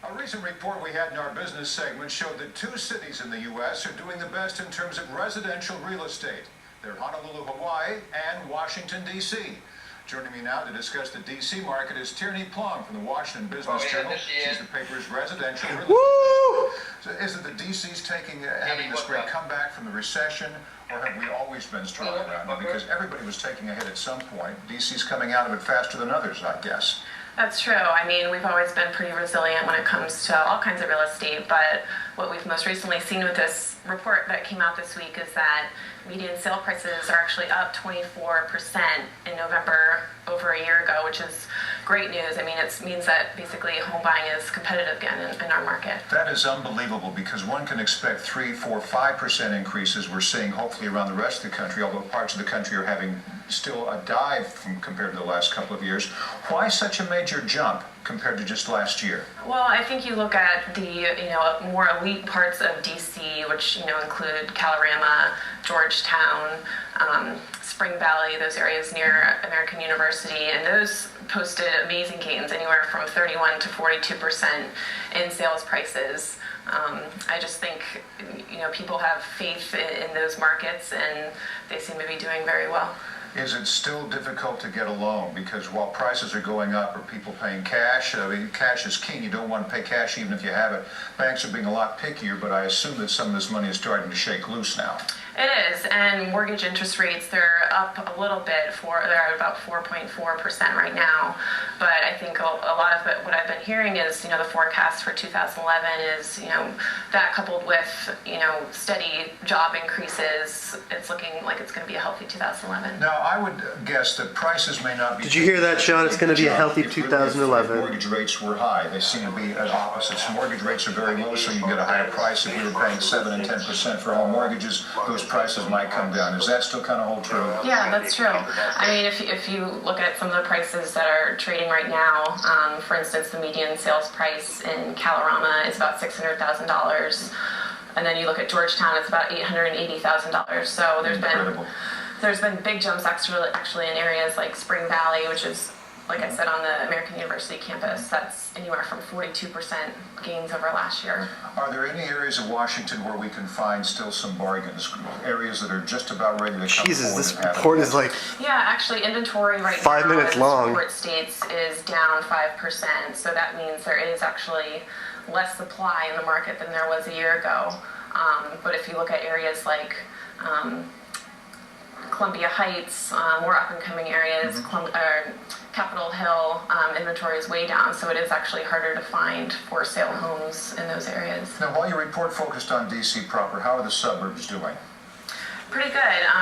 A recent report we had in our business segment showed that 2 cities in the U.S. are doing the best in terms of residential real estate. They're Honolulu, Hawaii, and Washington, D.C. Joining me now to discuss the D.C. market is Tierney Plumb from the Washington Business Journal. She's the paper's residential real estate. So is it the D.C.'s having this great comeback from the recession, or have we always been strong around it? Because everybody was taking a hit at some point. D.C.'s coming out of it faster than others, I guess. That's true. I mean, we've always been pretty resilient when it comes to all kinds of real estate, but what we've most recently seen with this report that came out this week is that median sale prices are actually up 24% in November over a year ago, which is great news. I mean, it means that basically home buying is competitive again in our market. That is unbelievable, because one can expect 3, 4, 5% increases. We're seeing hopefully around the rest of the country, although parts of the country are having still a dive compared to the last couple of years. Why such a major jump compared to just last year? Well, I think you look at the more elite parts of DC, which include Calorama, Georgetown, Spring Valley, those areas near American University, and those posted amazing gains, anywhere from 31 to 42% in sales prices. I just think people have faith in those markets, and they seem to be doing very well. Is it still difficult to get a loan? Because while prices are going up, are people paying cash? I mean, cash is king. You don't want to pay cash even if you have it. Banks are being a lot pickier, but I assume that some of this money is starting to shake loose now. It is, and mortgage interest rates, they're up a little bit. They're at about 4.4% right now. But I think a lot of what I've been hearing is, the forecast for 2011 is, that coupled with, steady job increases, it's looking like it's going to be a healthy 2011. Now, I would guess that prices may not be... Did you hear that, Sean? It's going to be a healthy 2011. If mortgage rates were high, they seem to be at opposites. Mortgage rates are very low, so you get a higher price. If we were paying 7 and 10% for home mortgages, those prices might come down. Is that still kind of hold true? Yeah, that's true. I mean, if you look at some of the prices that are trading right now, for instance, the median sales price in Calorama is about $600,000, and then you look at Georgetown, it's about $880,000. So there's been big jumps actually in areas like Spring Valley, which is, like I said, on the American University campus. That's anywhere from 42% gains over last year. Are there any areas of Washington where we can find still some bargains? Areas that are just about ready to come Jesus, forward? this report is like... Yeah, actually, inventory right now 5 minutes long. Report states is down 5%. So that means there is actually less supply in the market than there was a year ago. But if you look at areas like Columbia Heights, more up-and-coming areas, Capitol Hill, inventory is way down, so it is actually harder to find for-sale homes in those areas. Now, while your report focused on D.C. proper, how are the suburbs doing? Pretty good.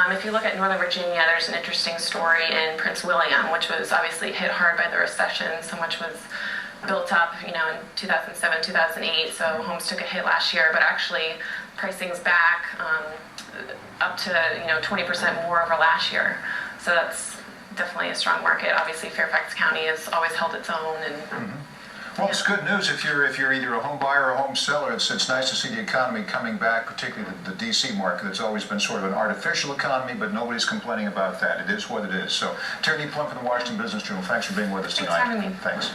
If you look at Northern Virginia, there's an interesting story in Prince William, which was obviously hit hard by the recession. So much was built up, in 2007, 2008, so homes took a hit last year, but actually pricing's back up to 20% more over last year. So that's definitely a strong market. Obviously, Fairfax County has always held its own, and well, it's good news if you're either a home buyer or a home seller. It's nice to see the economy coming back, particularly the D.C. market. It's always been sort of an artificial economy, but nobody's complaining about that. It is what it is. So, Tierney Plumb from the Washington Business Journal, thanks for being with us tonight. Thanks for having me. Thanks.